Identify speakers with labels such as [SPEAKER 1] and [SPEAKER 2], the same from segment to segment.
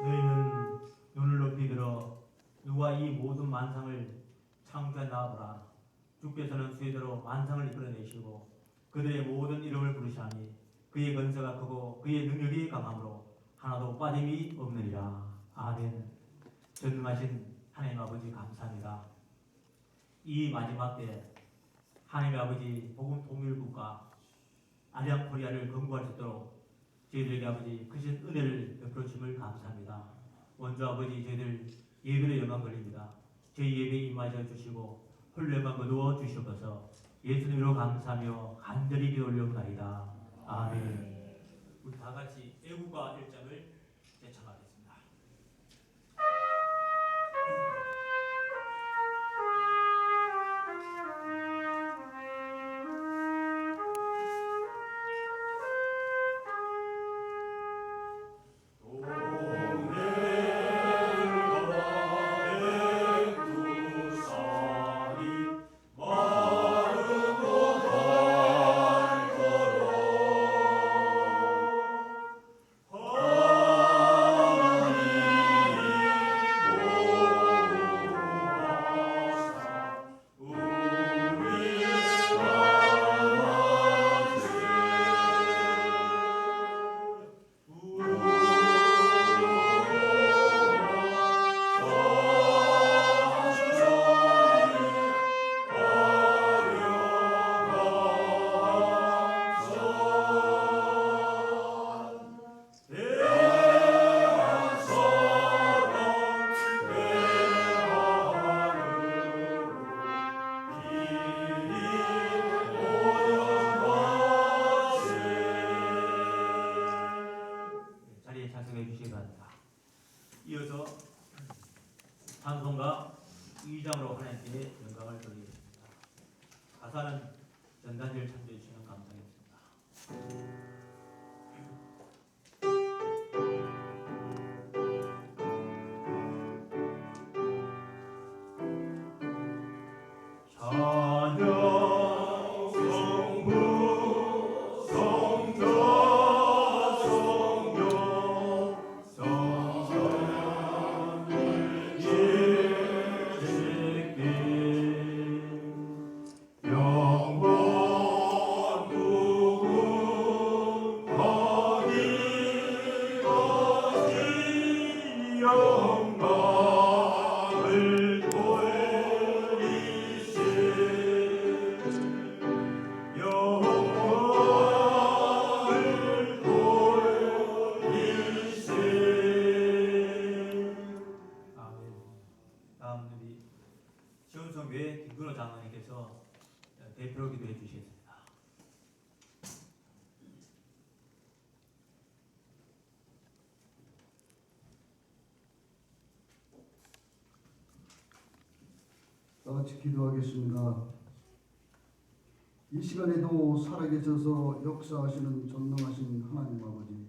[SPEAKER 1] 너희는 눈을 높이 들어 누가 이 모든 만상을 창조했나 보라. 주께서는 수혜대로 만상을 이끌어내시고 그들의 모든 이름을 부르시니 그의 권세가 크고 그의 능력이 강함으로 하나도 빠짐이 없느니라. 아멘. 전능하신 하나님 아버지 감사합니다. 이 마지막 때 하나님 아버지 복음 통일국가 아리랑 코리아를 건국할 수 있도록 저희들에게 아버지 크신 은혜를 베풀어 주심을 감사합니다. 원주 아버지 저희들 예배의 영광 돌립니다. 저희 예배에 임하여 주시고 홀로 영광 거두어 주시옵소서. 예수님으로 감사하며 간절히 기도 올려옵나이다. 아멘. 우리 다 같이 애국가 1장을 제청하겠습니다. 이어서 찬송가 2장으로 하나님께 영광을 돌리겠습니다. 가사는 전단지를 참조해 주시면 감사하겠습니다. 지원성교회 김근호 장로님께서 대표로 기도해 주시겠습니다.
[SPEAKER 2] 같이 기도하겠습니다. 이 시간에도 살아계셔서 역사하시는 전능하신 하나님 아버지,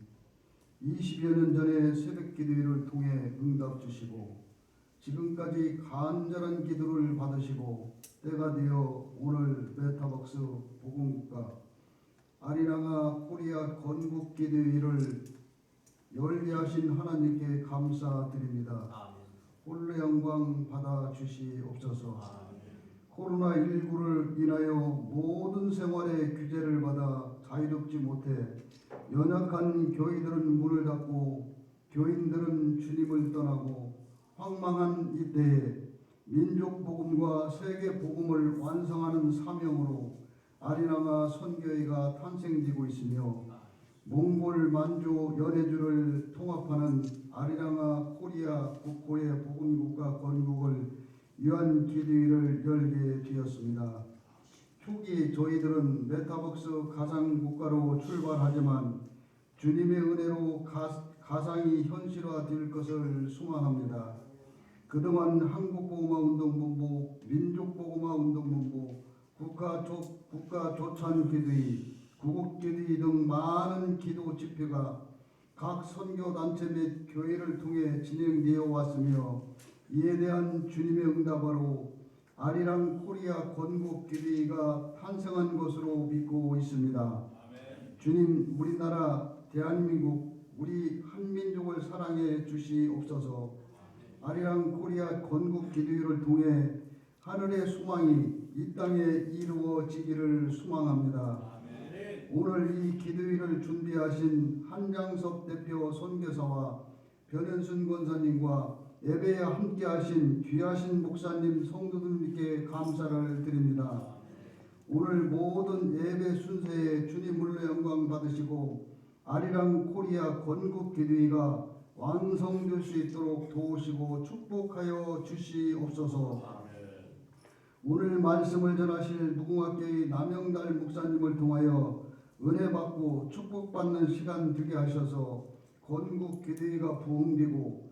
[SPEAKER 2] 20여 년 전에 새벽 기도회를 통해 응답 주시고 지금까지 간절한 기도를 받으시고 때가 되어 오늘 메타박스 복음국가 아리랑아 코리아 건국 기도회를 열게 하신 하나님께 감사드립니다. 홀로 영광 받아 주시옵소서. 코로나19를 인하여 모든 생활의 규제를 받아 자유롭지 못해 연약한 교회들은 문을 닫고 교인들은 주님을 떠나고 황망한 이때에 민족복음과 세계복음을 완성하는 사명으로 아리랑아 선교회가 탄생되고 있으며 몽골 만주 연해주를 통합하는 아리랑아 코리아 국호의 복음국가 건국을 위한 기도회를 열게 되었습니다. 초기 저희들은 메타박스 가상국가로 출발하지만 주님의 은혜로 가상이 현실화될 것을 소망합니다. 그동안 한국복음화운동본부, 민족복음화운동본부, 국가조찬기도회, 구국기도회 등 많은 기도 집회가 각 선교단체 및 교회를 통해 진행되어 왔으며 이에 대한 주님의 응답으로 아리랑 코리아 건국기도회가 탄생한 것으로 믿고 있습니다. 아멘. 주님, 우리나라 대한민국 우리 한민족을 사랑해 주시옵소서. 아리랑 코리아 건국 기도회를 통해 하늘의 소망이 이 땅에 이루어지기를 소망합니다. 오늘 이 기도회를 준비하신 한장섭 대표 선교사와 변현순 권사님과 예배에 함께하신 귀하신 목사님 성도들께 감사를 드립니다. 오늘 모든 예배 순서에 주님으로 영광 받으시고 아리랑 코리아 건국 기도회가 완성될 수 있도록 도우시고 축복하여 주시옵소서. 오늘 말씀을 전하실 무궁화교회 남영달 목사님을 통하여 은혜 받고 축복받는 시간 되게 하셔서 건국 기도회가 부흥되고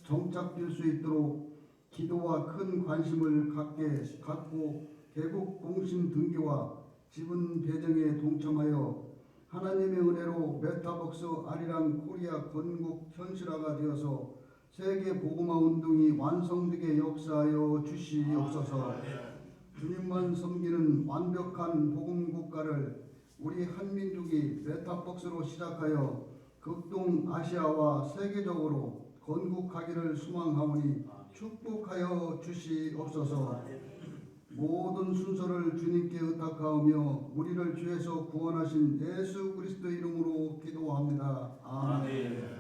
[SPEAKER 2] 정착될 수 있도록 기도와 큰 관심을 갖고 개국 공신 등기와 지분 배정에 동참하여 하나님의 은혜로 메타벅스 아리랑 코리아 건국 현실화가 되어서 세계 복음화 운동이 완성되게 역사하여 주시옵소서. 주님만 섬기는 완벽한 복음 국가를 우리 한민족이 메타벅스로 시작하여 극동 아시아와 세계적으로 건국하기를 소망하오니 축복하여 주시옵소서. 모든 순서를 주님께 의탁하오며 우리를 죄에서 구원하신 예수 그리스도 이름으로 기도합니다. 아멘.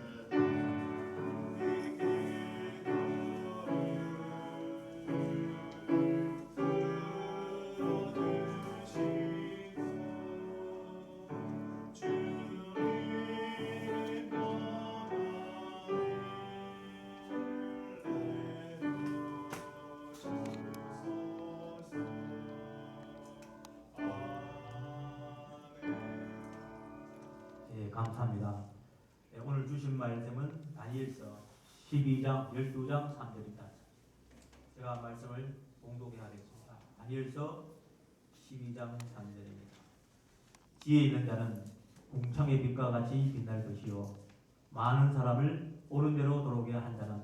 [SPEAKER 1] 감사합니다. 오늘 주신 말씀은 다니엘서 12장 12장 3절입니다. 제가 말씀을 봉독해 하겠습니다. 다니엘서 12장 3절입니다. 지혜 있는 자는 궁창의 빛과 같이 빛날 것이요 많은 사람을 옳은 대로 돌아오게 한 자는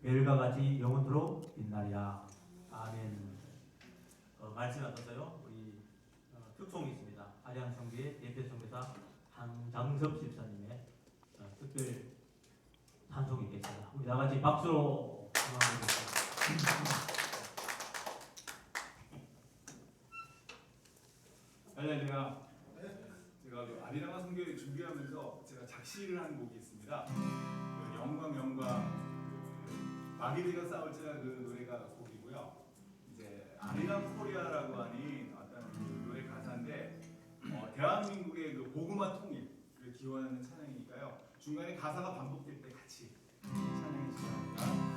[SPEAKER 1] 별과 같이 영원토록 빛나리라. 아멘. 말씀이 어떠세요? 우리 특송이 있습니다. 아리랑 성교의 대표 선교사 한장섭 집사님의 특별 찬송이 있겠습니다. 우리 다같이 박수로 응원하겠습니다.
[SPEAKER 3] 할렐루야. 제가 그 아리랑 선교회 준비하면서 제가 작시를 한 곡이 있습니다. 그 영광 마귀들과 싸울지라 그 노래가 곡이고요. 이제 아리랑 코리아라고 하는 어떤 그 노래 가사인데 대한민국의 그 복음화 통일을 기원하는 찬양이니까요. 중간에 가사가 반복될 때 같이 찬양해 주시기 바랍니다.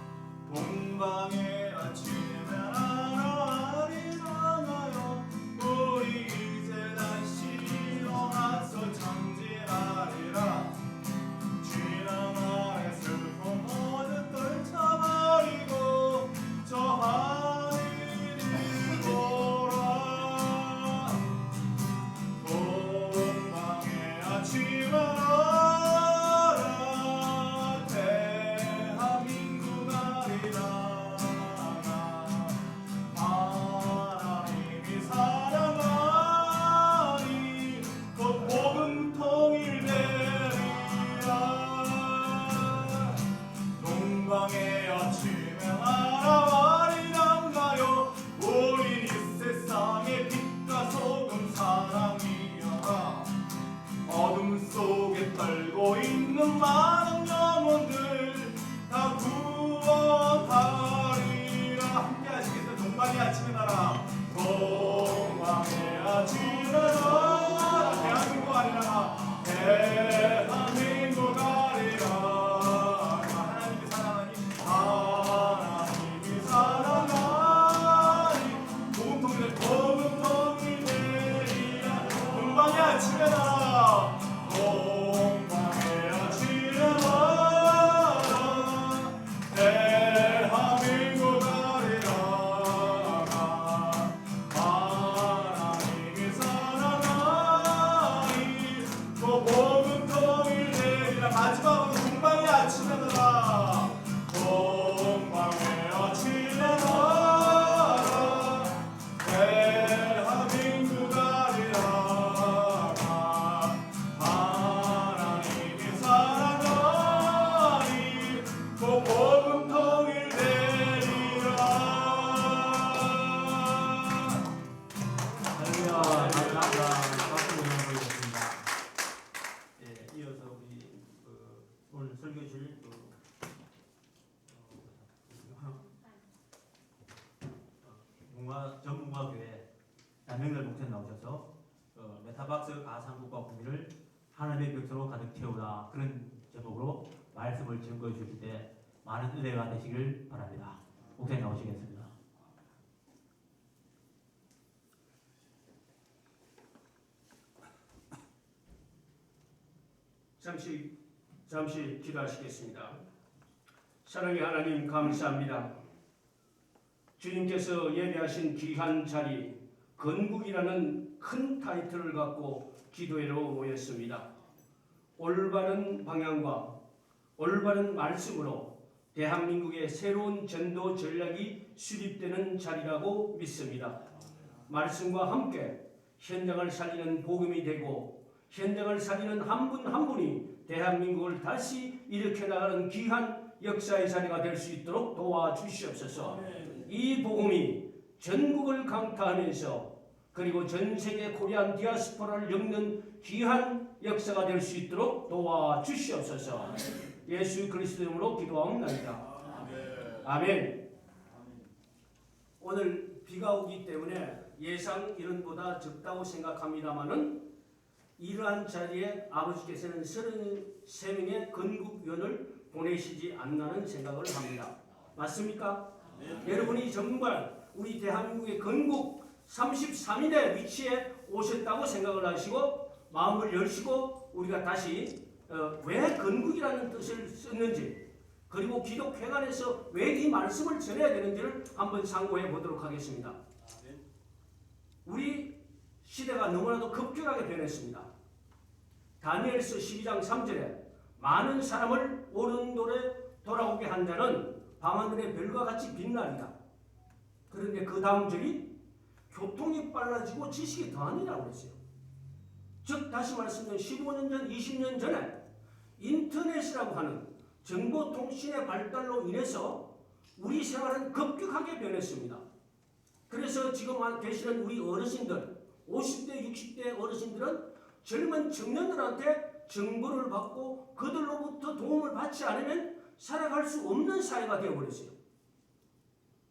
[SPEAKER 3] 동방의 아침에 나라 아리랑하여 우리 이제 다시 일어나서 전진하리라. 지나마의 슬픔 모두 떨쳐버리고 저 하늘을 보라. 동방의 아침에 나라 대한민국 아리랑아
[SPEAKER 1] 설교실 전문가교회 남명렬 목사님 나오셔서 메타박스 가상국가 공기를 하나님의 벽수로 가득 채우라 그런 제목으로 말씀을 증거해 주실 때 많은 은혜가 되시길 바랍니다. 목사님 나오시겠습니다.
[SPEAKER 4] 잠시 기도하시겠습니다. 사랑의 하나님 감사합니다. 주님께서 예배하신 귀한 자리 건국이라는 큰 타이틀을 갖고 기도회로 모였습니다. 올바른 방향과 올바른 말씀으로 대한민국의 새로운 전도 전략이 수립되는 자리라고 믿습니다. 말씀과 함께 현장을 살리는 복음이 되고 현장을 살리는 한 분 한 분이 대한민국을 다시 일으켜 나가는 귀한 역사의 자리가 될 수 있도록 도와주시옵소서. 이 복음이 전국을 강타하면서 그리고 전 세계 코리안 디아스포라를 엮는 귀한 역사가 될 수 있도록 도와주시옵소서. 예수 그리스도 이름으로 기도하옵나이다. 아멘. 오늘 비가 오기 때문에 예상 이런보다 적다고 생각합니다마는 이러한 자리에 아버지께서는 33명의 건국위원을 보내시지 않나는 생각을 합니다. 맞습니까? 네. 여러분이 정말 우리 대한민국의 건국 33일의 위치에 오셨다고 생각을 하시고 마음을 열시고 우리가 다시 왜 건국이라는 뜻을 썼는지 그리고 기독회관에서 왜 이 말씀을 전해야 되는지를 한번 상고해 보도록 하겠습니다. 우리 시대가 너무나도 급격하게 변했습니다. 다니엘서 12장 3절에 많은 사람을 오른돌에 돌아오게 한 자는 밤하늘의 별과 같이 빛나리다. 그런데 그 다음 절이 교통이 빨라지고 지식이 더하니라고 했어요. 즉 다시 말씀드리면 15년 전, 20년 전에 인터넷이라고 하는 정보통신의 발달로 인해서 우리 생활은 급격하게 변했습니다. 그래서 지금 계시는 우리 어르신들 50대, 60대 어르신들은 젊은 청년들한테 정보를 받고 그들로부터 도움을 받지 않으면 살아갈 수 없는 사회가 되어버렸어요.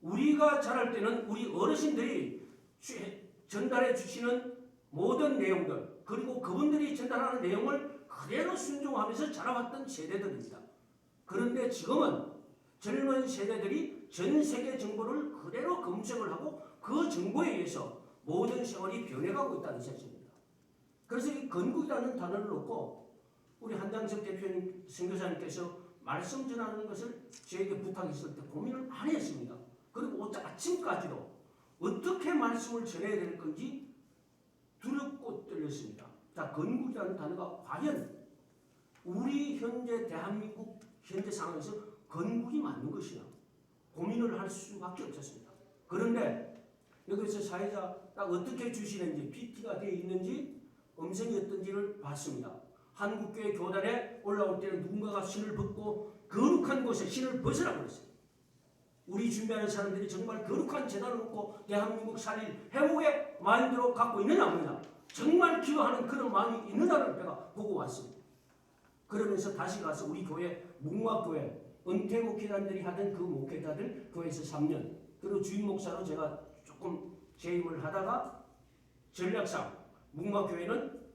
[SPEAKER 4] 우리가 자랄 때는 우리 어르신들이 전달해 주시는 모든 내용들 그리고 그분들이 전달하는 내용을 그대로 순종하면서 자라왔던 세대들입니다. 그런데 지금은 젊은 세대들이 전 세계 정보를 그대로 검색을 하고 그 정보에 의해서 모든 생활이 변해가고 있다는 사실입니다. 그래서 이 건국이라는 단어를 놓고 우리 한장석 대표님 선교사님께서 말씀 전하는 것을 저에게 부탁했을 때 고민을 많이 했습니다. 그리고 아침까지도 어떻게 말씀을 전해야 될 건지 두렵고 떨렸습니다. 자, 건국이라는 단어가 과연 우리 현재 대한민국 현재 상황에서 건국이 맞는 것이냐 고민을 할 수밖에 없었습니다. 그런데 여기서 사회자 딱 어떻게 주시는지 PT가 되어 있는지 음성이 어떤지를 봤습니다. 한국교회 교단에 올라올 때는 누군가가 신을 벗고 거룩한 곳에 신을 벗으라고 했어요. 우리 준비하는 사람들이 정말 거룩한 재단을 놓고 대한민국 살릴 회복의 마인드로 갖고 있느냐 없느냐 정말 기도하는 그런 마음이 있느냐를 제가 보고 왔습니다. 그러면서 다시 가서 우리 교회 문화교회 은퇴 기단들이 하던 그 목회자들 교회에서 3년 그리고 주임 목사로 제가 조금 재임을 하다가 전략상 문화교회는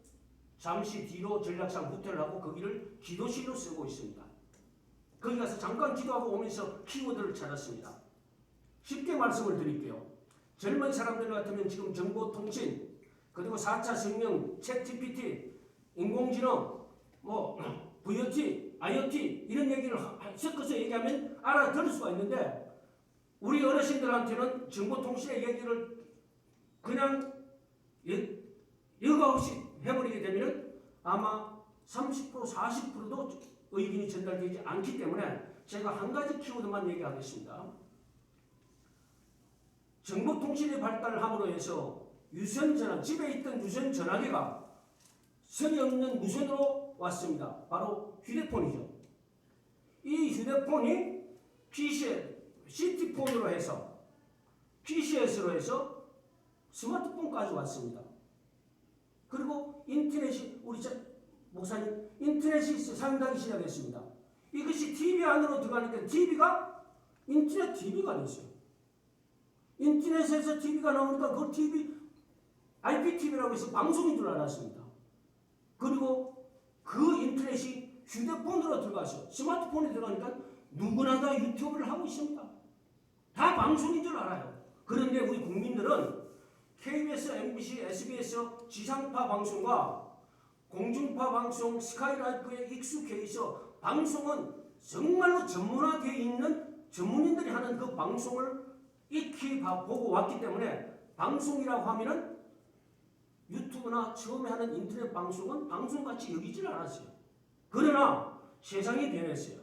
[SPEAKER 4] 잠시 뒤로 전략상 후퇴를 하고 거기를 기도실로 쓰고 있습니다. 거기 가서 잠깐 기도하고 오면서 키워드를 찾았습니다. 쉽게 말씀을 드릴게요. 젊은 사람들 같으면 지금 정보통신 그리고 4차 생명, 챗GPT, 인공지능, VOT, IoT 이런 얘기를 섞어서 얘기하면 알아들을 수가 있는데 우리 어르신들한테는 정보통신의 얘기를 그냥 여과 없이 해버리게 되면 아마 30%, 40%도 의견이 전달되지 않기 때문에 제가 한 가지 키워드만 얘기하겠습니다. 정보통신의 발달함으로 해서 유선전화, 집에 있던 유선전화기가 선이 없는 무선으로 왔습니다. 바로 휴대폰이죠. 이 휴대폰이 CT폰으로 해서 PCS로 해서 스마트폰까지 왔습니다. 그리고 인터넷이 우리 목사님 인터넷이 사용되기 시작했습니다. 이 TV 안으로 들어가니까 TV가 인터넷 TV가 됐어요. 인터넷에서 TV가 나오니까 그 TV IPTV라고 해서 방송인 줄 알았습니다. 그리고 그 인터넷이 휴대폰으로 들어가서 스마트폰에 들어가니까 누구나 다 유튜브를 하고 있습니다. 다 방송인 줄 알아요. 그런데 우리 국민들은 KBS, MBC, SBS 지상파 방송과 공중파 방송 스카이라이프에 익숙해 있어 방송은 정말로 전문화되어 있는 전문인들이 하는 그 방송을 익히 보고 왔기 때문에 방송이라고 하면은 유튜브나 처음에 하는 인터넷 방송은 방송같이 여기질 않았어요. 그러나 세상이 변했어요.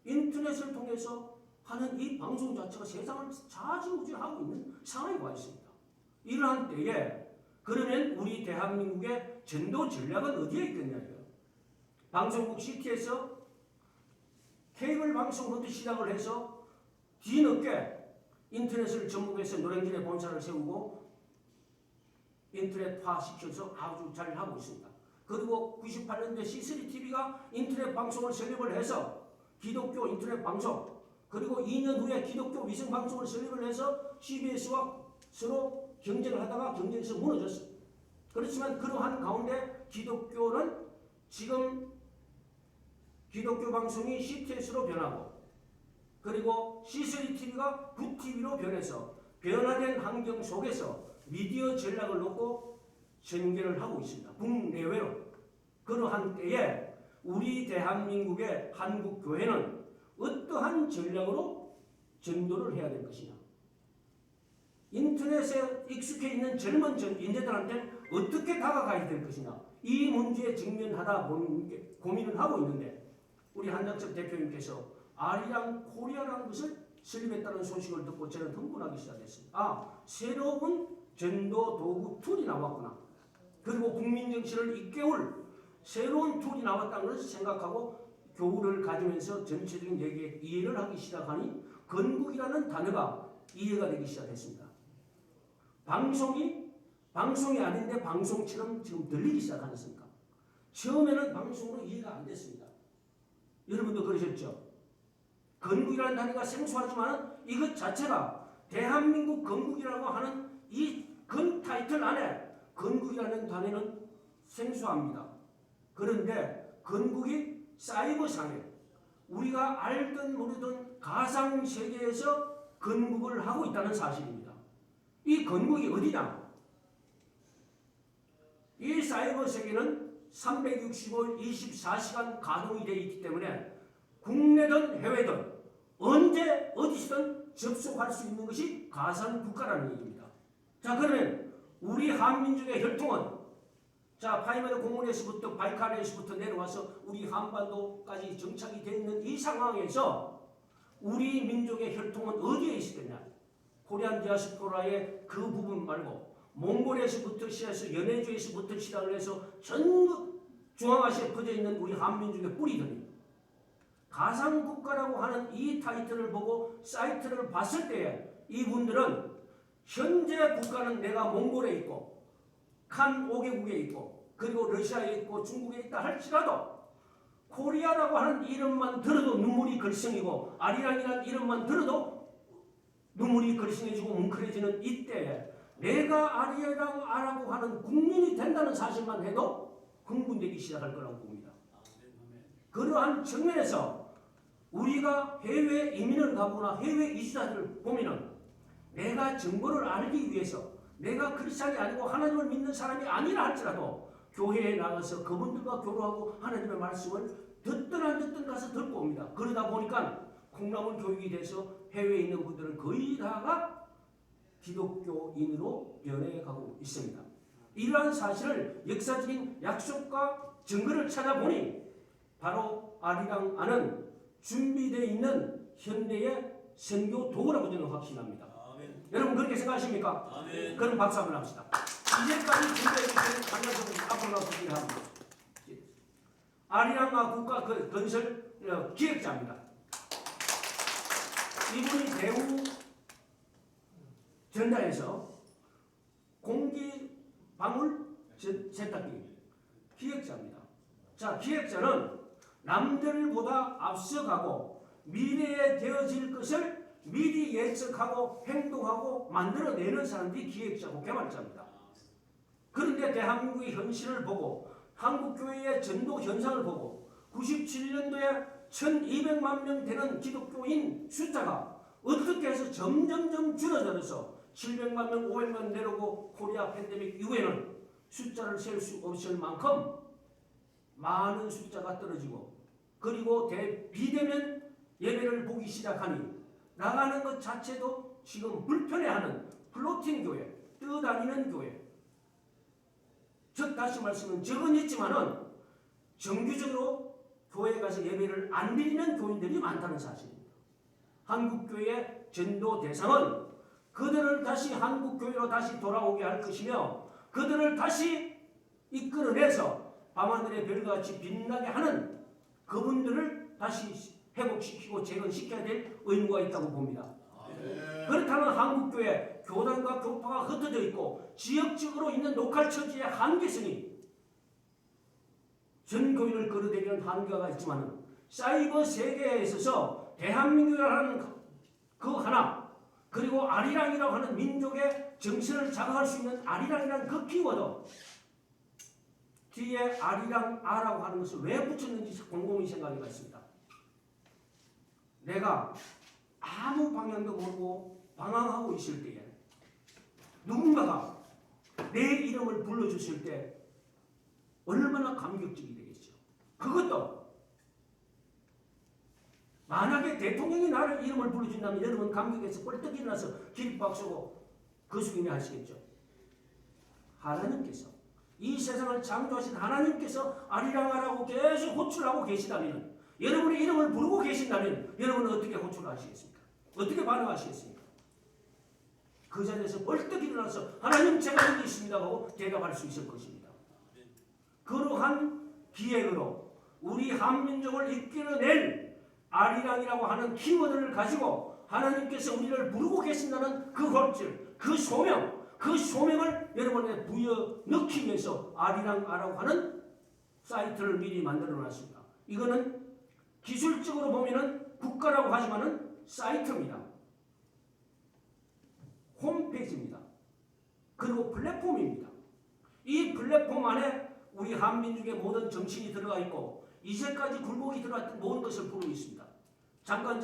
[SPEAKER 4] 인터넷을 통해서 하는 이 방송 자체가 세상을 좌지우지하고 있는 상황이 와 있습니다. 이러한 때에 그러면 우리 대한민국의 전도 전략은 어디에 있겠냐고요. 방송국 CT에서 케이블 방송부터 시작을 해서 뒤늦게 인터넷을 전국에서 노량진에 본사를 세우고 인터넷화시켜서 아주 잘 하고 있습니다. 그리고 98년도에 C3TV가 인터넷 방송을 설립을 해서 기독교 인터넷 방송, 그리고 2년 후에 기독교 위성 방송을 설립을 해서 CBS와 서로 경쟁을 하다가 경쟁에서 무너졌어요. 그렇지만 그러한 가운데 기독교는 지금 기독교 방송이 CTS로 변하고 그리고 C3TV가 굿TV로 변해서 변화된 환경 속에서 미디어 전략을 놓고 전개를 하고 있습니다. 국내외로. 그러한 때에 우리 대한민국의 한국교회는 어떠한 전략으로 전도를 해야 될 것이냐. 인터넷에 익숙해 있는 젊은 인재들한테 어떻게 다가가야 될 것이냐. 이 문제에 직면하다 고민을 하고 있는데 우리 한장섭 대표님께서 아리랑 코리아라는 것을 설립했다는 소식을 듣고 저는 흥분하기 시작했습니다. 새로운 전도 도구 툴이 나왔구나. 그리고 국민정신을 일깨울 새로운 툴이 나왔다는 것을 생각하고 교우를 가지면서 전체적인 얘기에 이해를 하기 시작하니 건국이라는 단어가 이해가 되기 시작했습니다. 방송이 아닌데 방송처럼 지금 들리기 시작하셨습니까? 처음에는 방송으로 이해가 안 됐습니다. 여러분도 그러셨죠? 건국이라는 단어가 생소하지만 이것 자체가 대한민국 건국이라고 하는 이 건 타이틀 안에 건국이라는 단어는 생소합니다. 그런데 건국이 사이버상에 우리가 알든 모르든 가상 세계에서 건국을 하고 있다는 사실입니다. 이 건국이 어디냐? 이 사이버 세계는 365일 24시간 가동이 되어 있기 때문에 국내든 해외든 언제 어디서든 접속할 수 있는 것이 가상 국가라는 얘기입니다. 자, 그러면 우리 한민족의 혈통은 파이메르 공원에서부터 바이칼에서부터 내려와서 우리 한반도까지 정착이 되어 있는 이 상황에서 우리 민족의 혈통은 어디에 있었겠냐? 코리안 디아스포라의 그 부분 말고 몽골에서부터 시작해서 연해주에서부터 시작을 해서 전부 중앙아시아에 퍼져 있는 우리 한민족의 뿌리들이 가상국가라고 하는 이 타이틀을 보고 사이트를 봤을 때에 이분들은 현재 국가는 내가 몽골에 있고 칸 5개국에 있고 그리고 러시아에 있고 중국에 있다 할지라도 코리아라고 하는 이름만 들어도 눈물이 걸성이고 아리랑이라는 이름만 들어도 눈물이 걸성해지고 뭉클해지는 이때에 내가 아리랑이라고 하는 국민이 된다는 사실만 해도 흥분되기 시작할 거라고 봅니다. 그러한 측면에서 우리가 해외 이민을 가거나 해외 이주자들을 보면은 내가 정보를 알기 위해서 내가 크리스찬이 아니고 하나님을 믿는 사람이 아니라 할지라도 교회에 나가서 그분들과 교류하고 하나님의 말씀을 듣든 안 듣든 가서 듣고 옵니다. 그러다 보니까 콩나물 교육이 돼서 해외에 있는 분들은 거의 다가 기독교인으로 변해가고 있습니다. 이러한 사실을 역사적인 약속과 증거를 찾아보니 바로 아리랑 안은 준비되어 있는 현대의 선교 도구라고 저는 확신합니다. 아멘. 여러분 그렇게 생각하십니까? 아멘. 그럼 박수 한번 합시다. 이제까지 준비해주신 강남석 앞으로 나와서 기대합니다. 아리랑아 국가 건설 기획자입니다. 이분이 대우 전단에서 공기 방울 세탁기 기획자입니다. 자, 기획자는 남들보다 앞서가고 미래에 되어질 것을 미리 예측하고 행동하고 만들어내는 사람들이 기획자고 개발자입니다. 그런데 대한민국의 현실을 보고 한국교회의 전도 현상을 보고 97년도에 1200만 명 되는 기독교인 숫자가 어떻게 해서 점점점 줄어들어서 700만 명, 500만 내려오고 코리아 팬데믹 이후에는 숫자를 셀 수 없을 만큼 많은 숫자가 떨어지고 그리고 비대면 예배를 보기 시작하니 나가는 것 자체도 지금 불편해하는 플로팅 교회, 떠다니는 교회. 즉 다시 말씀은 적은 있지만은 정규적으로 교회에 가서 예배를 안 드리는 교인들이 많다는 사실입니다. 한국교회의 전도 대상은 그들을 다시 한국교회로 다시 돌아오게 할 것이며 그들을 다시 이끌어내서 밤하늘의 별과 같이 빛나게 하는 그분들을 다시 회복시키고 재건시켜야 될 의무가 있다고 봅니다. 그렇다면 한국교회 교단과 교파가 흩어져 있고 지역적으로 있는 로컬 처지의 한계성이 전 교인을 끌어들이는 한계가 있지만 사이버 세계에 있어서 대한민국이라는 그 하나 그리고 아리랑이라고 하는 민족의 정신을 자극할 수 있는 아리랑이라는 그 키워드 뒤에 아리랑 아라고 하는 것을 왜 붙였는지 곰곰이 생각해 봤습니다. 내가 아무 방향도 모르고 방황하고 있을 때에 누군가가 내 이름을 불러줬을 때 얼마나 감격적이 되겠죠. 그것도 만약에 대통령이 나를 이름을 불러준다면 여러분 감격해서 뻘떡 일어나서 기립박수고 그 수임이 하시겠죠. 하나님께서 이 세상을 창조하신 하나님께서 아리랑아라고 계속 호출하고 계시다면 여러분의 이름을 부르고 계신다면 여러분은 어떻게 호출하시겠습니까? 어떻게 반응하시겠습니까? 그 자리에서 벌떡 일어나서 하나님 제가 여기 있습니다 하고 대답할 수 있을 것입니다. 그러한 기획으로 우리 한민족을 이끌어낼 아리랑이라고 하는 키워드를 가지고 하나님께서 우리를 부르고 계신다는 그 확질, 그 소명, 그 소명을 여러분에 부여 넣기 위해서 아리랑아라고 하는 사이트를 미리 만들어 놨습니다. 이거는 기술적으로 보면은 국가라고 하지만은 사이트입니다. 홈페이지입니다. 그리고 플랫폼입니다. 이 플랫폼 안에 우리 한민족의 모든 정신이 들어가 있고 이제까지 굴곡이 들어갔던 모든 것을 부르고 있습니다. 잠깐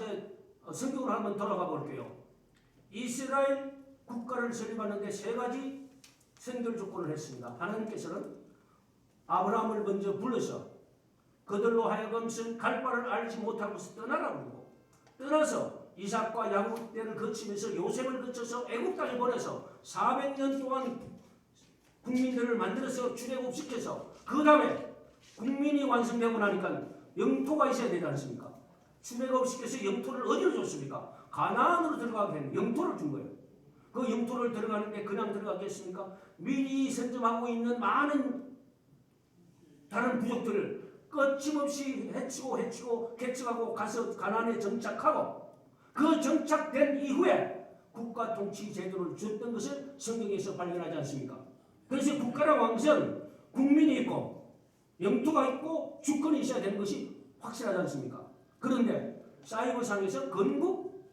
[SPEAKER 4] 성경으로 한번 돌아가 볼게요. 이스라엘 국가를 설립하는데 세 가지 선결 조건을 했습니다. 하나님께서는 아브라함을 먼저 불러서 그들로 하여금 갈 바를 알지 못하고서 떠나라고 그러고 떠나서 이삭과 야곱 때를 거치면서 요셉을 거쳐서 애굽 땅에 보내서 400년 동안 국민들을 만들어서 출애굽시켜서 그 다음에 국민이 완성되고 나니까 영토가 있어야 되지 않습니까? 출애굽시켜서 영토를 어디로 줬습니까? 가나안으로 들어가게 했는데 영토를 준 거예요. 그 영토를 들어가는데 그냥 들어가겠습니까? 미리 선점하고 있는 많은 다른 부족들을 거침없이 해치고 개척하고 가서 가나안에 정착하고 그 정착된 이후에 국가 통치 제도를 줬던 것을 성경에서 발견하지 않습니까? 그래서 국가랑 왕선 국민이 있고 영토가 있고 주권이 있어야 되는 것이 확실하지 않습니까? 그런데 사이버상에서 건국?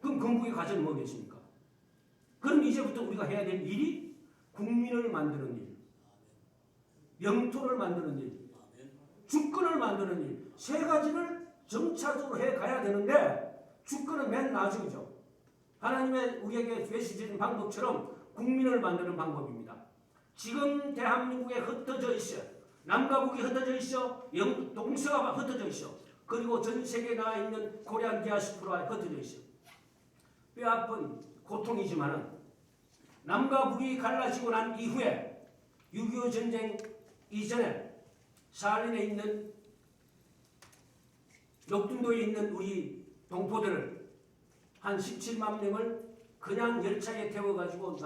[SPEAKER 4] 그럼 건국의 과정이 뭐겠습니까? 그럼 이제부터 우리가 해야 될 일이 국민을 만드는 일, 영토를 만드는 일, 주권을 만드는 일, 세 가지를 정착적으로 해가야 되는데 주권은 맨 나중이죠. 하나님의 우리에게 계시는 방법처럼 국민을 만드는 방법입니다. 지금 대한민국에 흩어져 있어. 남과 북이 흩어져 있어. 동서가 흩어져 있어. 그리고 전 세계에 나와 있는 코리안 디아스포라에 흩어져 있어. 뼈아픈 고통이지만은 남과 북이 갈라지고 난 이후에 6.25 전쟁 이전에 살린에 있는 녹등도에 있는 우리 동포들을 한 17만 명을 그냥 열차에 태워가지고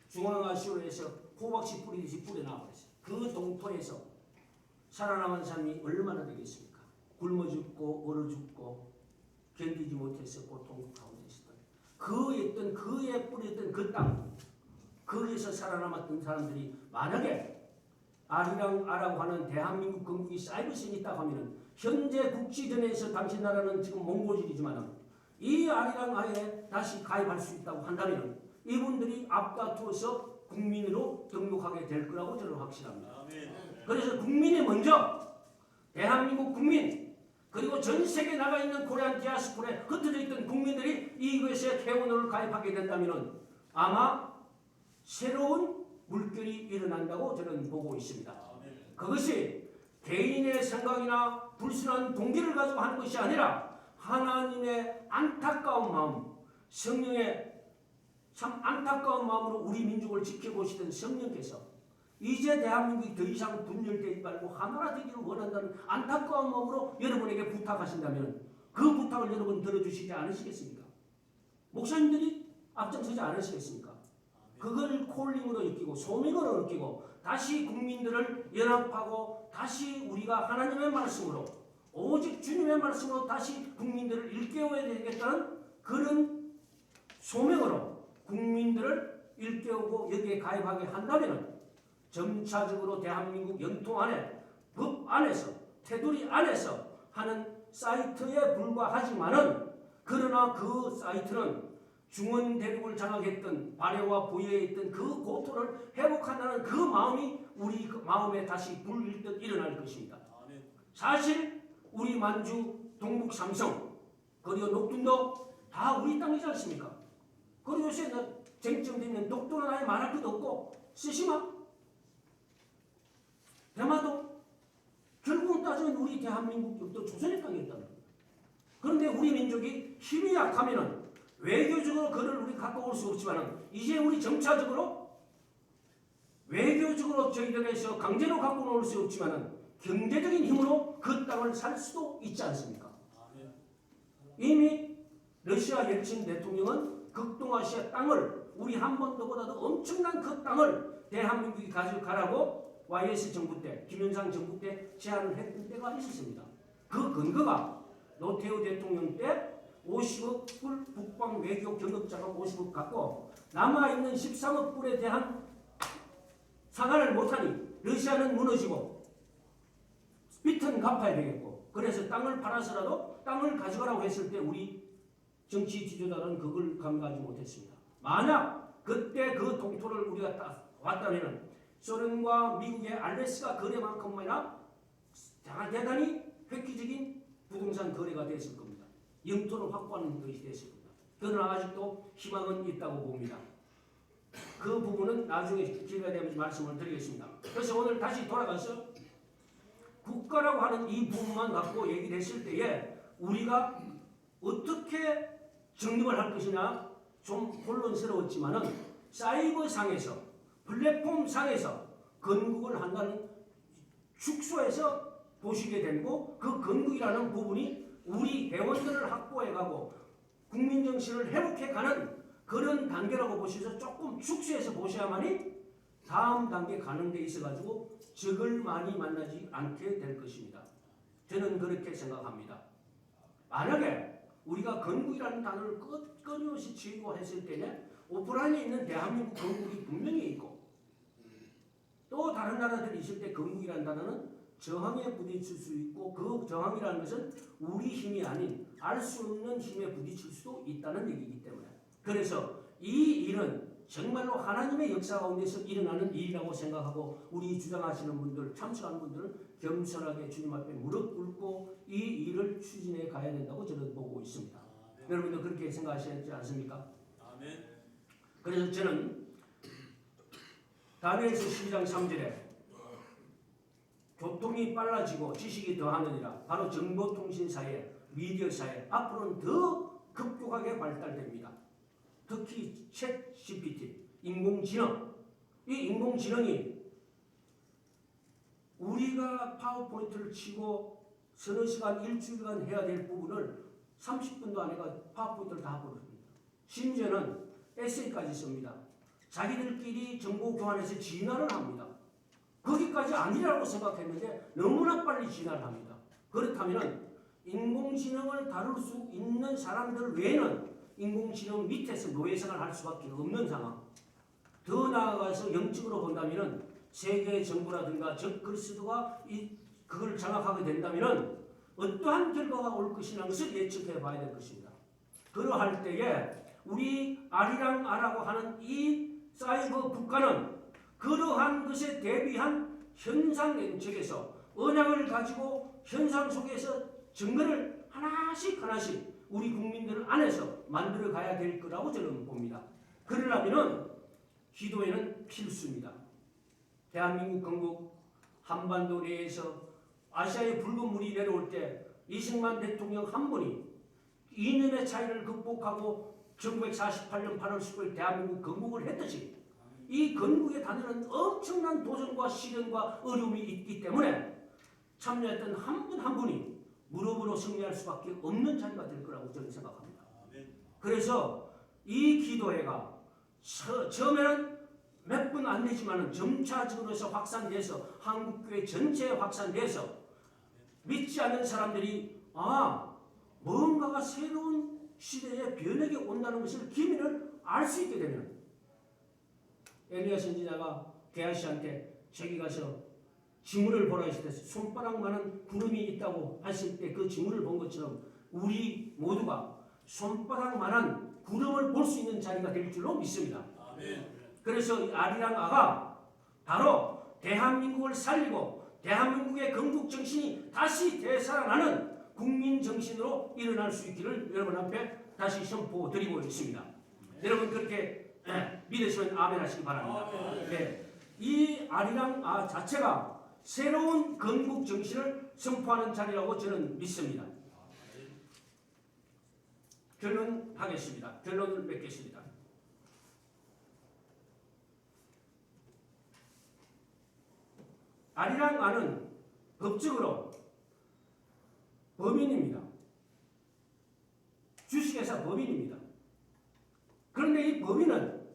[SPEAKER 4] 중앙아시아에서 호박씨 뿌리듯이 뿌려놔버렸어요. 그 동토에서 살아남은 사람이 얼마나 되겠습니까? 굶어 죽고 얼어 죽고 견디지 못해서 고통 가운데 있었던 그에 뿌렸던 그 땅 거기에서 살아남았던 사람들이 만약에 아리랑아라고 하는 대한민국 건국이 사이버신이 있다고 하면은 현재 국지전에서 당신 나라는 지금 몽골질이지만은 이 아리랑아에 다시 가입할 수 있다고 한다면 이분들이 앞다투어서 국민으로 등록하게 될 거라고 저는 확신합니다. 그래서 국민이 먼저 대한민국 국민 그리고 전 세계에 나가 있는 코리안 디아스포라에 흩어져 있던 국민들이 이것에 회원으로 가입하게 된다면 아마 새로운 물결이 일어난다고 저는 보고 있습니다. 그것이 개인의 생각이나 불순한 동기를 가지고 하는 것이 아니라 하나님의 안타까운 마음, 성령의 참 안타까운 마음으로 우리 민족을 지켜보시던 성령께서 이제 대한민국이 더 이상 분열되지 말고 하나가 되기를 원한다는 안타까운 마음으로 여러분에게 부탁하신다면 그 부탁을 여러분 들어주시지 않으시겠습니까? 목사님들이 앞장서지 않으시겠습니까? 그걸 콜링으로 느끼고 소명으로 느끼고 다시 국민들을 연합하고 다시 우리가 하나님의 말씀으로 오직 주님의 말씀으로 다시 국민들을 일깨워야 되겠다는 그런 소명으로 국민들을 일깨우고 여기에 가입하게 한다면 점차적으로 대한민국 영통 안에 법 안에서 테두리 안에서 하는 사이트에 불과하지만은 그러나 그 사이트는 중원 대륙을 장악했던 발해와 보유에 있던 그 고토를 회복한다는 그 마음이 우리 그 마음에 다시 불일듯 일어날 것입니다. 사실 우리 만주, 동북, 삼성 그리고 녹둔도 다 우리 땅이지 않습니까? 그리고 요새 쟁점되는 녹두는 아예 말할 것도 없고 쓰시마 대마도 결국은 따지면 우리 대한민국도 조선의 땅이었다는 거예요. 그런데 우리 민족이 힘이 약하면은 외교적으로 그를 우리 갖고 올 수 없지만은 이제 우리 점차적으로 외교적으로 저희들에서 강제로 갖고 올 수 없지만은 경제적인 힘으로 그 땅을 살 수도 있지 않습니까? 이미 러시아 예친 대통령은 극동아시아 땅을 우리 한반도보다도 엄청난 그 땅을 대한민국이 가져가라고 YS 정부 때, 김영삼 정부 때 제안을 했던 때가 있었습니다. 그 근거가 노태우 대통령 때 50억 불 북방 외교 경력자금 50억 갖고 남아있는 13억 불에 대한 상환을 못하니 러시아는 무너지고 빚은 갚아야 되겠고 그래서 땅을 팔아서라도 땅을 가져가라고 했을 때 우리 정치 지도자는 그걸 감가하지 못했습니다. 만약 그때 그 동토를 우리가 왔다면 소련과 미국의 알래스카 거래만큼이나 대단히 획기적인 부동산 거래가 됐을 겁니다. 영토를 확보하는 것이 됐을 겁니다. 그러나 아직도 희망은 있다고 봅니다. 그 부분은 나중에 기회가 되면 말씀을 드리겠습니다. 그래서 오늘 다시 돌아가서 국가라고 하는 이 부분만 갖고 얘기를 했을 때에 우리가 어떻게 정립을 할 것이냐 좀 혼란스러웠지만은 사이버상에서 플랫폼 상에서 건국을 한다는 축소해서 보시게 되고 그 건국이라는 부분이 우리 회원들을 확보해가고 국민정신을 회복해가는 그런 단계라고 보셔서 조금 축소해서 보셔야만이 다음 단계 가는 데 있어가지고 적을 많이 만나지 않게 될 것입니다. 저는 그렇게 생각합니다. 만약에 우리가 건국이라는 단어를 끊임없이 제거했을 때는 오프라인에 있는 대한민국 건국이 분명히 있고 또 다른 나라들이 있을 때 건국이라는 단어는 저항에 부딪힐 수 있고 그 저항이라는 것은 우리 힘이 아닌 알 수 없는 힘에 부딪힐 수도 있다는 얘기이기 때문에 그래서 이 일은 정말로 하나님의 역사 가운데서 일어나는 일이라고 생각하고 우리 주장하시는 분들 참석하는 분들은 겸손하게 주님 앞에 무릎 꿇고 이 일을 추진해 가야 된다고 저는 보고 있습니다. 여러분도 그렇게 생각하시지 않습니까?
[SPEAKER 5] 아멘.
[SPEAKER 4] 그래서 저는 다니엘서 12장 3절에 교통이 빨라지고 지식이 더하느니라 바로 정보통신사회, 미디어사회 앞으로는 더 급격하게 발달됩니다. 특히 챗 GPT, 인공지능 이 인공지능이 우리가 파워포인트를 치고 서너 시간 일주일간 해야 될 부분을 30분도 안 해가 파워포인트를 다 보여줍니다. 심지어는 에세이까지 씁니다. 자기들끼리 정보 교환해서 진화를 합니다. 거기까지 아니라고 생각했는데 너무나 빨리 진화를 합니다. 그렇다면 인공지능을 다룰 수 있는 사람들 외에는 인공지능 밑에서 노예생활을 할 수밖에 없는 상황. 더 나아가서 영적으로 본다면 세계 정부라든가 적 그리스도가 그걸 장악하게 된다면은 어떠한 결과가 올 것이라는 것을 예측해 봐야 될 것입니다. 그러할 때에 우리 아리랑 아라고 하는 이 사이버 국가는 그러한 것에 대비한 현상행책에서 언약을 가지고 현상 속에서 증거를 하나씩 우리 국민들 안에서 만들어 가야 될 거라고 저는 봅니다. 그러려면은 기도에는 필수입니다. 대한민국 건국 한반도 내에서 아시아의 붉은 물이 내려올 때 이승만 대통령 한 분이 2년의 차이를 극복하고 1948년 8월 19일 대한민국 건국을 했듯이 이 건국의 단위는 엄청난 도전과 시련과 어려움이 있기 때문에 참여했던 한 분 한 분이 무릎으로 승리할 수밖에 없는 자리가 될 거라고 저는 생각합니다. 그래서 이 기도회가 처음에는 몇 분 안 되지만 점차적으로 해서 확산돼서 한국교회 전체에 확산돼서 믿지 않는 사람들이 뭔가가 새로운 시대의 변혁이 온다는 것을 기민을 알 수 있게 되면 엘리야 선지자가 게하시한테 저기 가서 지문을 보라 했을 때 손바닥만한 구름이 있다고 하실 때 그 지문을 본 것처럼 우리 모두가 손바닥만한 구름을 볼 수 있는 자리가 될 줄로 믿습니다. 그래서 이 아리랑 아가 바로 대한민국을 살리고 대한민국의 건국 정신이 다시 되살아나는 국민 정신으로 일어날 수 있기를 여러분 앞에 다시 선포드리고 있습니다. 여러분 그렇게 믿으시면 아멘 하시기 바랍니다. 네. 이 아리랑 아 자체가 새로운 건국 정신을 선포하는 자리라고 저는 믿습니다. 결론하겠습니다. 결론을 맺겠습니다. 아리랑 아는 법적으로 범인입니다. 주식회사 법인입니다. 그런데 이 법인은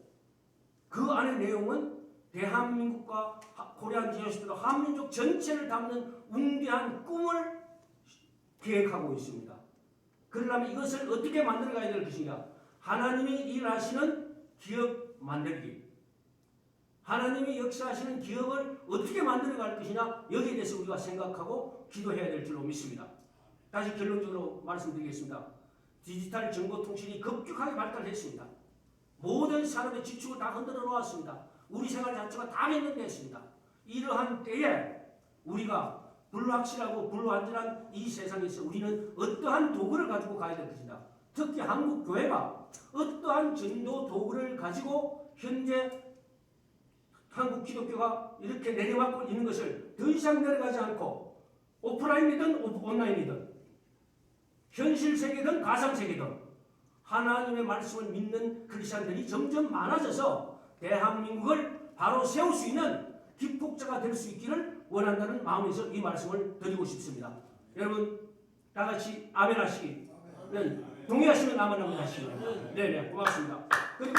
[SPEAKER 4] 그 안의 내용은 대한민국과 코리안 제노사이드 한민족 전체를 담는 웅대한 꿈을 계획하고 있습니다. 그러려면 이것을 어떻게 만들어가야 될 것인가? 하나님이 일하시는 기업 만들기, 하나님이 역사하시는 기업을 어떻게 만들어갈 것이냐, 여기에 대해서 우리가 생각하고 기도해야 될 줄로 믿습니다. 다시 결론적으로 말씀드리겠습니다. 디지털 정보통신이 급격하게 발달했습니다. 모든 산업의 지축을 다 흔들어 놓았습니다. 우리 생활 자체가 다 매너됐습니다. 이러한 때에 우리가 불확실하고 불완전한 이 세상에서 우리는 어떠한 도구를 가지고 가야 될 것이다. 특히 한국 교회가 어떠한 전도 도구를 가지고 현재 한국 기독교가 이렇게 내려받고 있는 것을 더 이상 내려가지 않고 오프라인이든 온라인이든 현실 세계든 가상 세계든 하나님의 말씀을 믿는 크리스천들이 점점 많아져서 대한민국을 바로 세울 수 있는 기폭자가 될 수 있기를 원한다는 마음에서 이 말씀을 드리고 싶습니다. 여러분 다 같이 아멘 하시기. 네, 동의하시면 아멘 하시기. 네네 고맙습니다. 그리고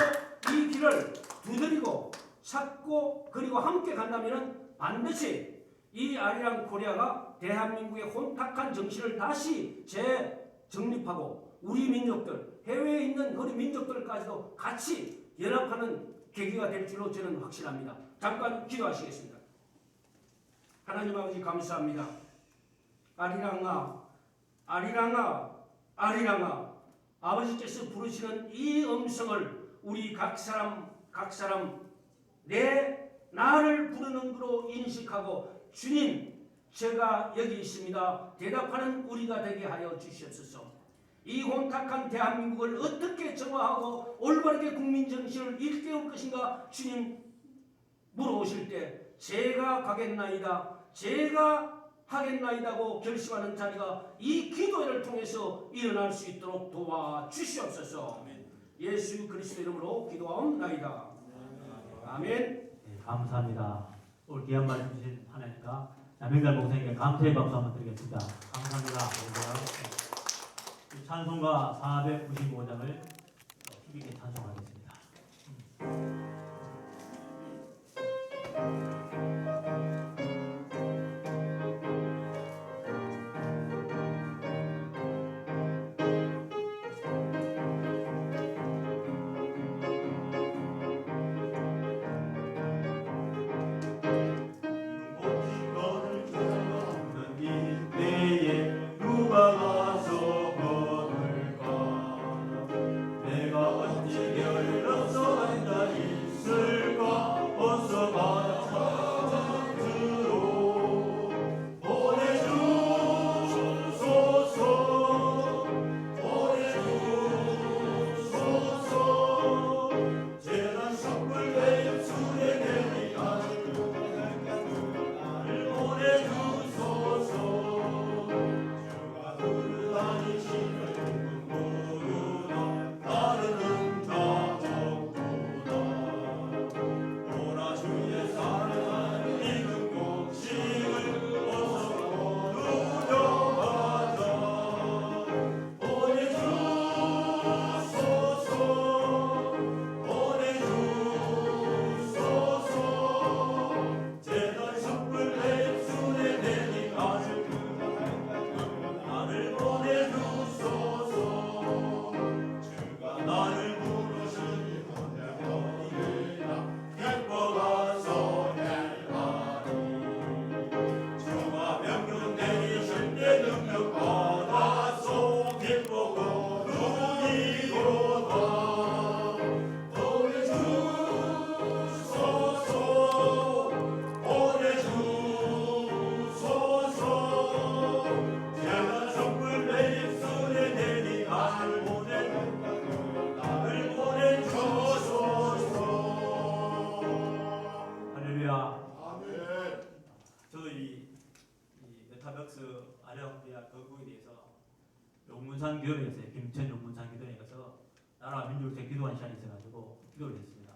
[SPEAKER 4] 이 길을 두드리고 찾고 그리고 함께 간다면 반드시 이 아리랑 코리아가 대한민국의 혼탁한 정신을 다시 재정립하고 우리 민족들 해외에 있는 우리 민족들까지도 같이 연합하는 계기가 될 줄로 저는 확신합니다. 잠깐 기도하시겠습니다. 하나님 아버지 감사합니다. 아리랑아 아리랑아 아리랑아 아버지께서 부르시는 이 음성을 우리 각 사람 내 나를 부르는 거로 인식하고 주님 제가 여기 있습니다. 대답하는 우리가 되게 하여 주시옵소서. 이 혼탁한 대한민국을 어떻게 정화하고 올바르게 국민정신을 일깨울 것인가 주님 물어오실 때 제가 가겠나이다 제가 하겠나이다고 결심하는 자리가 이 기도회를 통해서 일어날 수 있도록 도와주시옵소서. 예수 그리스도 이름으로 기도하옵나이다. 아멘.
[SPEAKER 1] 네, 감사합니다. 오늘 귀한 말씀 주신 하나님과 남일달 목사님께 감사의 박수 한번 드리겠습니다. 감사합니다. 찬송가 495장을 힘있게 찬송하겠습니다. 저도 이 메타박스 아리랑코리아 거국에 대해서 용문산 교회에서 김천 용문산 교회에 가서 나라 민족을 위해 기도한 시간이 있어가지고 기도를 했습니다.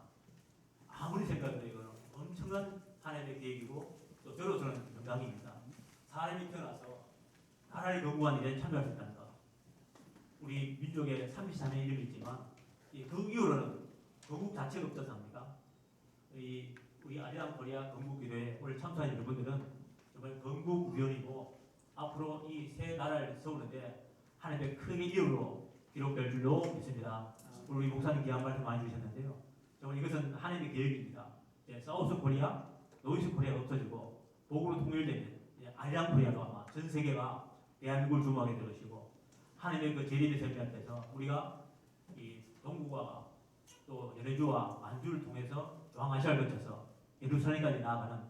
[SPEAKER 1] 아무리 생각해도 이거는 엄청난 하나님의 계획이고 또 저로서는 영광입니다. 사람이 태어나서 나라를 건국한 일에 참여할 수 있다는 것. 우리 민족의 33의 이름이 있지만 그 이후로는 건국 자체가 없어서 합니까? 우리 아리랑코리아 건국기도에 오늘 참석한 여러분들은 정말 건국위원이고 앞으로 이 새 나라를 세우는데 하나님의 크게 이유로 기록될 줄로 믿습니다. 우리 목사님 귀한 말씀 많이 주셨는데요. 정말 이것은 하나님의 계획입니다. 사우스 코리아, 노이스 코리아가 없어지고 복으로 통일되는 아리랑코리아가 아마 전 세계가 대한민국을 주목하게 될 것이고 하나님의 그 재림의 섭리 앞에서 우리가 이 동국과 또 연해주와 만주를 통해서 중앙아시아를 거쳐서 예루살렘까지 나아가는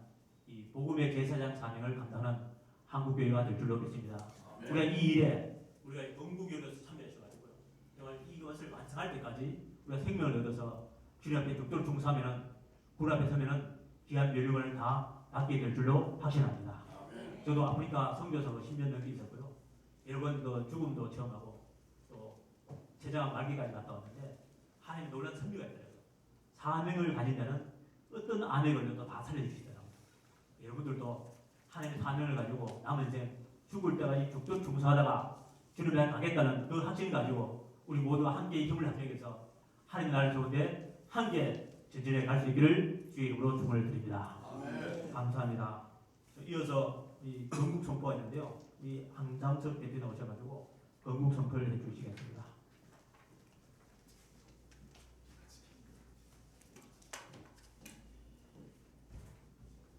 [SPEAKER 1] 이 복음의 제사장 사명을 감당하는 한국교회가 될 줄로 믿습니다. 우리가 이 일에 우리가 건국위원회에서 참여하셔가지고요. 정말 이것을 완성할 때까지 우리가 생명을 얻어서 주님 앞에 죽도록 중사하면은 굴 앞에 서면은 귀한 멸류관을 다 받게 될 줄로 확신합니다. 저도 아프리카 선교사로 10년 넘게 있었고요. 여러 번 그 죽음도 체험하고 또 제자가 말기까지 갔다 왔는데 하나님 놀란 선비가 있더라고요. 사명을 가진 자는 어떤 암에 걸려도 다 살려주시더라고요. 여러분들도 하나님의 사명을 가지고 남은 인생 죽을 때까지 죽도록 중사하다가 주님을 향해 가겠다는 그 확신을 가지고 우리 모두가 함께 힘을 합력해서 하나님 나라를 좋은데 함께 전진해 갈 수 있기를 주의 이름으로 축원을 드립니다. 아멘. 감사합니다. 이어서 이 건국 선포가 있는데요. 이 황장석 대표 나오셔가지고 건국 선포를 해주시겠습니다.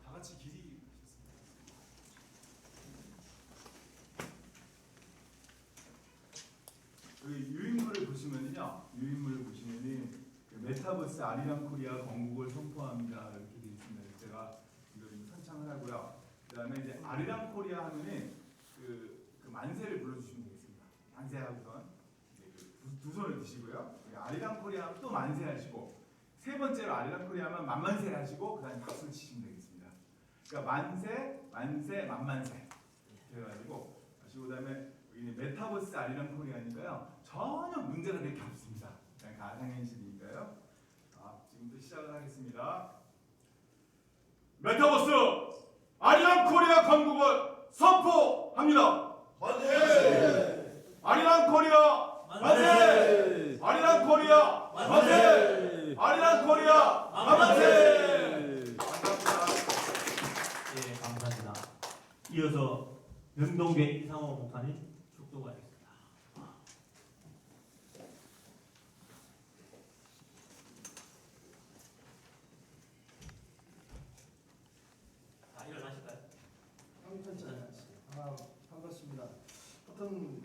[SPEAKER 3] 다 같이 길이 그 유인물을 보시면은요. 유인물을 보시면은 그 메타버스 아리랑코리아 건국을 선포합니다 이렇게 되어 있습니다. 제가 이걸 선창을 하고요. 그다음에 이제 아리랑코리아 하면은 그 만세를 불러주시면 되겠습니다. 만세하고선 두 손을 드시고요. 아리랑코리아 또 만세하시고 세 번째로 아리랑코리아만 만만세 하시고 그다음에 박수를 치시면 되겠습니다. 그러니까 만세, 만세, 만만세 그래가지고 하시고 그다음에 메타버스 아리랑코리아니까요 전혀 문제가 될 게 없습니다. 그냥 가상현실이니까요. 지금부터 시작을 하겠습니다. 메타버스 아리랑코리아 건국을 선포합니다. 만세! 아리랑코리아 만세! 아리랑코리아 만세! 아리랑코리아 만세! 감사합니다.
[SPEAKER 1] 예, 감사합니다. 이어서 명동교회 이상호 목사님 축도하겠습니다. 자, 일어나실까요?
[SPEAKER 2] 반갑습니다. 하여튼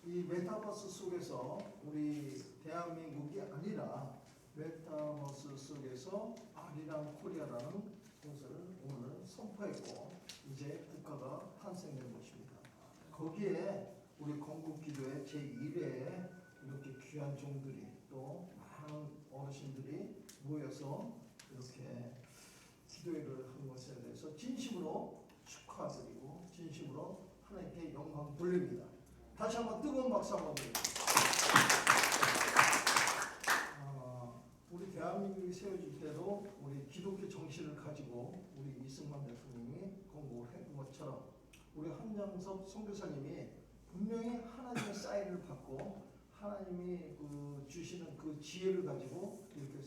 [SPEAKER 2] 이 메타버스 속에서 우리 대한민국이 아니라 메타버스 속에서 아리랑코리아라는 것을 오늘 선포했고 이제 국가가 탄생된 것입니다. 거기에 우리 건국기도회 제1회에 이렇게 귀한 종들이 또 많은 어르신들이 모여서 이렇게 기도회를 한 것에 대해서 진심으로 축하드리고 진심으로 하나님께 영광 돌립니다. 다시 한번 뜨거운 박수 한번 드립니다. 우리 대한민국이 세워질 때도 우리 기독교 정신을 가지고 우리 이승만 대통령이 건국을 했던 것처럼 우리 한장섭 선교사님이 분명히 하나님의 사인을 받고 하나님이 주시는 그 지혜를 가지고 이렇게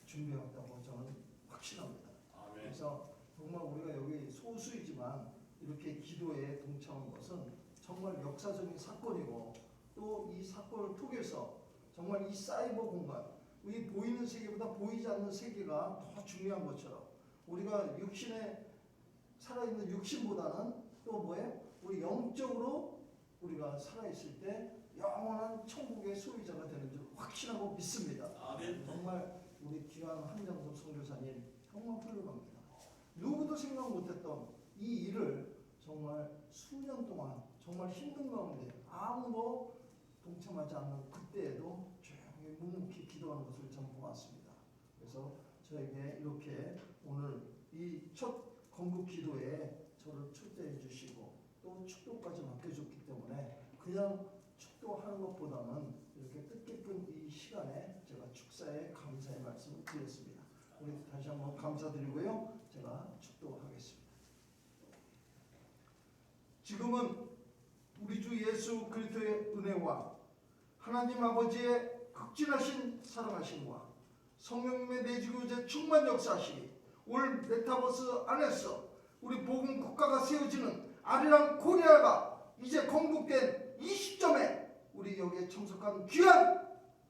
[SPEAKER 2] 준비해왔다고 저는 확신합니다. 그래서 정말 우리가 여기 소수이지만 이렇게 기도에 동참한 것은 정말 역사적인 사건이고 또 이 사건을 통해서 정말 이 사이버 공간, 이 보이는 세계보다 보이지 않는 세계가 더 중요한 것처럼 우리가 육신에 살아있는 육신보다는 또 뭐예요? 우리 영적으로 우리가 살아있을 때 영원한 천국의 소유자가 되는 줄 확신하고 믿습니다. 정말 우리 귀한 한장섭 선교사님 정말 훌륭합니다. 누구도 생각 못했던 이 일을 정말 수년 동안 정말 힘든 가운데 아무도 동참하지 않는 그때에도 조용히 묵묵히 기도하는 것을 전 보았습니다. 그래서 저에게 이렇게 오늘 이 첫 건국 기도에 저를 초대해 주시고 또 축도까지 맡겨줬기 때문에 그냥 축도하는 것보다는 이렇게 뜻깊은 이 시간에 제가 축사에 감사의 말씀을 드렸습니다. 우리 다시 한번 감사드리고요. 제가 축도하겠습니다. 지금은 우리 주 예수 그리스도의 은혜와 하나님 아버지의 극진하신 사랑하심과 성령님의 내주교제 충만 역사하시니 올 메타버스 안에서 우리 복음 국가가 세워지는 아리랑 코리아가 이제 건국된 이 시점에 우리 여기에 참석한 귀한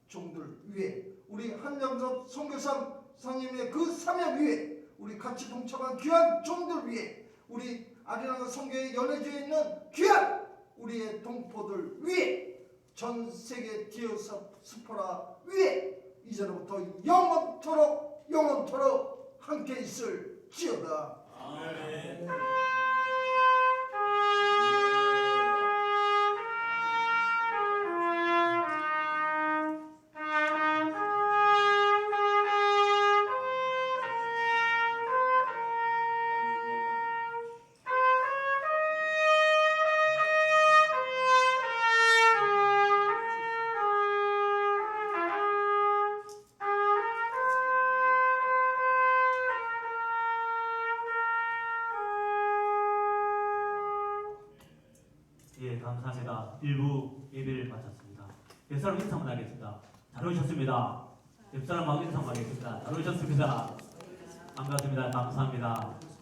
[SPEAKER 2] 종들 위해 우리 한장섭 선교사님의 그 사명 위에 우리 같이 동참한 귀한 종들 위해 우리 아리랑 성교의 연해주에 있는 귀한 우리의 동포들 위에 전 세계 디아스포라 위에 이제로부터 영원토록 함께 있을지어다. 아멘.
[SPEAKER 1] 예, 감사합니다. 1부 예배를 마쳤습니다. 옆사람 인사 나겠습니다. 잘 오셨습니다. 옆사람하고 인사 나겠습니다. 잘 오셨습니다. 반갑습니다. 감사합니다.